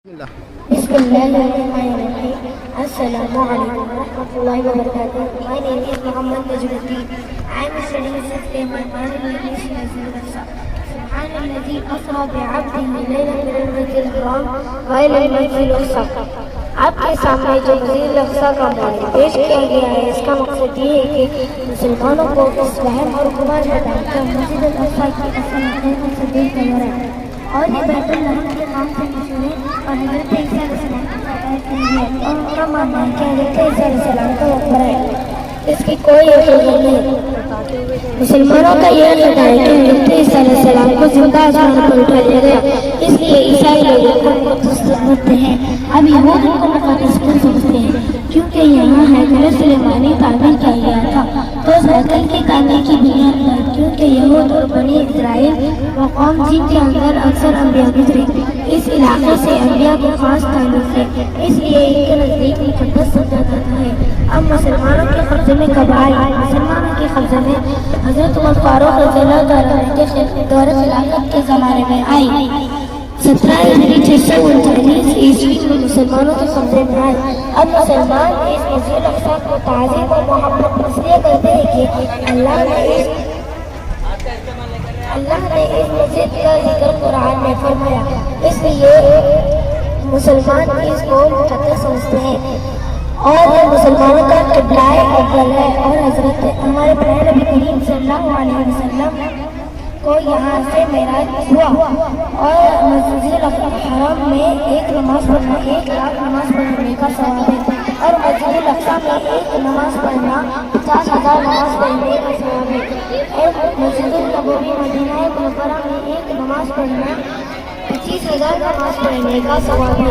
Bismillahirrahmanirrahim. Assalamualaikum warahmatullahi wabarakatuh. My name is Muhammad Najmuddin. I am studying 6th day. My Quranic name is Nazir Al-Aqsa. Subhanalladhi asra bi'abdihi laylan min al-masjid al-haram wa ila al-masjid al-aqsa. आपके सामने जो मस्जिद अक्सा का model पेश किया गया है, इसका मकसद ये है कि मुसलमानों को इस वहम और गुमान हटाकर मस्जिद अक्सा की असल हकीकत से दूर करना है और ये बैतुल रहम के नाम से मशहूर है और हज़रत ईसा अलैहिस्सलाम की पैदाइश के लिए और उनका मानना है कि हज़रत ईसा अलैहिस्सलाम का मकबरा है, इसकी कोई हकीकत नहीं। मुसलमानों का यह कहना है कि हज़रत ईसा अलैहिस्सलाम को जिंदा आसमान पर उठा लिया गया, इसलिए ईसाई लोग उनको मुक़द्दस समझते हैं। अब यहूद उनको मुक़द्दस क्यों समझते हैं? क्योंकि यहाँ हैकल सुलेमानी तामीर किया गया था, तो उस हैकल की तामीर की बुनियाद पर क्योंकि यहूद और बनी इस्राइल वो कौम जिनके अंदर अक्सर अंबिया गुजरे, इस इलाके से अंबिया को खास ताल्लुक है, इसलिए इनके नज़दीक मुक़द्दस समझा जाता है। अब मुसलमानों के कब्जे में कब आई? मुसलमानों के कब्जे में हज़रत उमर फारूक रज़ियल्लाहु अन्हु के दौरे खिलाफत के ज़माने में आई। 1749 ईस्वी में मुसलमानों के कब्जे में आए। अब मुसलमान इस मस्जिद अक्सा को ताज़ीम और मोहब्बत इसलिए करते हैं कि अल्लाह ने इस मस्जिद का जिक्र कुरान में फरमाया, इसलिए मुसलमान इसको मुक़द्दस समझते हैं और मुसलमानों का क़िबला अव्वल है। और हज़रत हमारे प्यारे नबी करीम सल्लल्लाहु अलैहि वसल्लम को यहाँ से मेराज हुआ और मस्जिद हराम में एक नमाज पढ़ना 1 लाख नमाज पढ़ने का सवाब है और मस्जिद अक्सा में एक नमाज पढ़ना 50,000 नमाज पढ़ने का सवाब है और मस्जिद नबवी मदीना मुनव्वरा में एक नमाज पढ़ना 25,000 नमाज पढ़ने का सवाब है।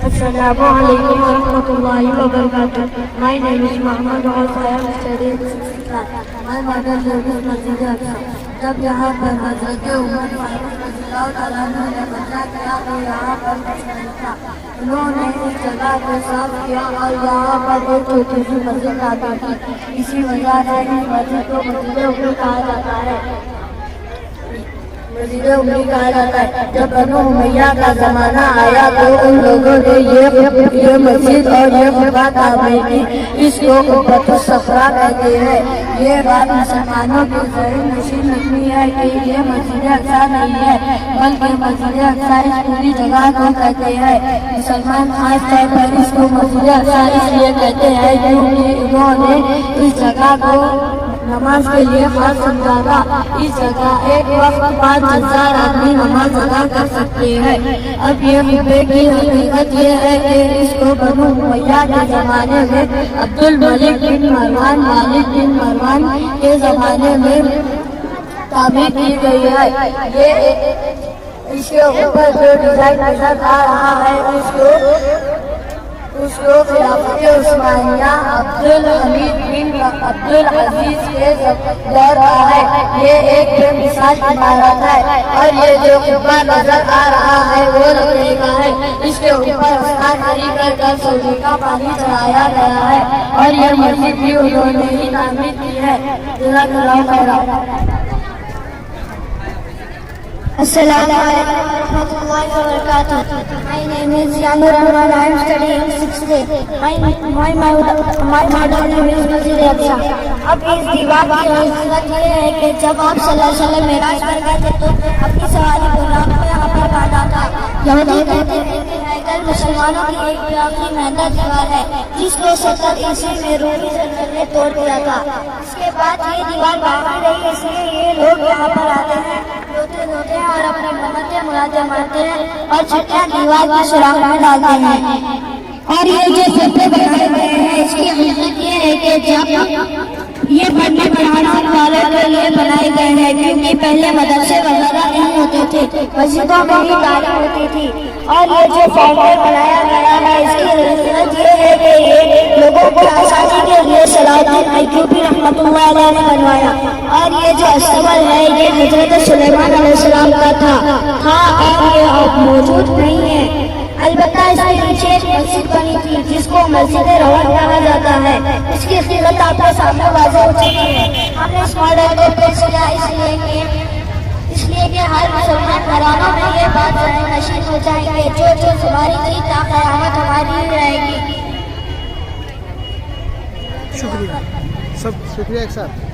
Assalamu alaikum warahmatullahi wabarakatuh. My name is Muhammad और I am studying 6th class. My mother lives in Masjid Aqsa. जब यहाँ पर हज़रत उमर फारूक रज़ियल्लाहु अन्हु ने बचा किया तो यहाँ पर कुछ नहीं था। उन्होंने इस जगह को साफ किया और यहाँ पर एक छोटी सी मस्जिद तामीर की। इसी वजह से इस मस्जिद को मस्जिद उमर कहा जाता है। मस्जिद उमर कहा जाता है। जब बनु उमैया का ज़माना आया तो उन लोगों ने ये मस्जिद और ये खुदा तामीर की, इसको कुब्बतुस सफ़रा कहते हैं। ये बात मुसलमानों की ज़हन नशीन नहीं है कि ये मस्जिद अक्सा नहीं है, बल्कि मस्जिद अक्सा इस पूरी जगह को कहते हैं। मुसलमान खास तौर पर इसको मस्जिद अक्सा इसलिए कहते हैं क्योंकि इन्होंने इस जगह को नमाज के लिए खास समझा था। इस जगह एक वक्त 5,000 आदमी नमाज अदा कर सकते हैं। अब ये मुद्दे की हकीकत ये है कि इसको बनु उमैया के ज़माने में अब्दुल मलिक बिन मरवान के ज़माने में तामीर की गई है। ये इसके ऊपर जो डिज़ाइन नजर आ रहा है उसको खिलाफत उस्मानिया अब्दुल हमीद बिन अब्दुल अजीज के दौर का है। ये एक बेमिसाल इमारत है और ये जो कुब्बा नजर आ रहा है वो लकड़ी का है। इसके ऊपर उस्ताद कर सऊदी का पानी चढ़ाया गया है और ये मस्जिद भी उन्होंने ही तामीर की है। जज़ाकल्लाहु खैरन। Assalamu alaikum warahmatullahi wabarakatuh. My name is Yanur Rahman. I am studying 6th day. My model name is Masjid Aqsa. अब इस दीवार की हकीकत ये है कि जब आप सल्लल्लाहु अलैहि वसल्लम मेराज पर गए थे तो अपनी सवारी गुलाम को यहाँ पर बांधा था। यहूदी कहते हैं कि हैकल मुसलमानों की एक प्यारी मेहनत दीवार है जिसको 70 ईस्वी में रूमी जनरल ने तोड़ दिया था। इसके बाद ये दीवार बाकी रही, इसलिए ये लोग यहाँ पर आते हैं, रोते हैं और अपनी मन्नतें मुरादें मानते हैं और छठियां दीवार की सुराख में डालते हैं। और ये जो सत्य बनाए गए हैं इसकी हकीकत ये है कि जब ये पढ़ने पढ़ाने वाले के लिए बनाए गए हैं क्योंकि पहले मदरसे वगैरह नहीं होते थे, मस्जिदों में ही तालीम होती थी। और ये जो फाउंटेन बनाया गया है इसकी हकीकत ये है कि ये लोगों को आसानी के लिए सलाहुद्दीन अय्यूबी रहमतुल्लाह अलैह ने बनवाया। और ये जो अस्तबल है ये हजरत सुलेमान अलैहिस्सलाम का था और ये अब मौजूद नहीं है। अलबत्ता इसके पीछे एक मस्जिद बनी थी जिसको मस्जिद रवन कहा जाता है। इसकी हकीकत आपके सामने वाज़ेह हो चुकी है। हमने इस मॉडल को पेश किया इसलिए لیے کہ ہر مسلمان گھرانوں میں یہ بات نشین ہو جائے گی جو سواری کی تا قیامت ہماری رہے گی. شکریہ. سب شکریہ ایک ساتھ.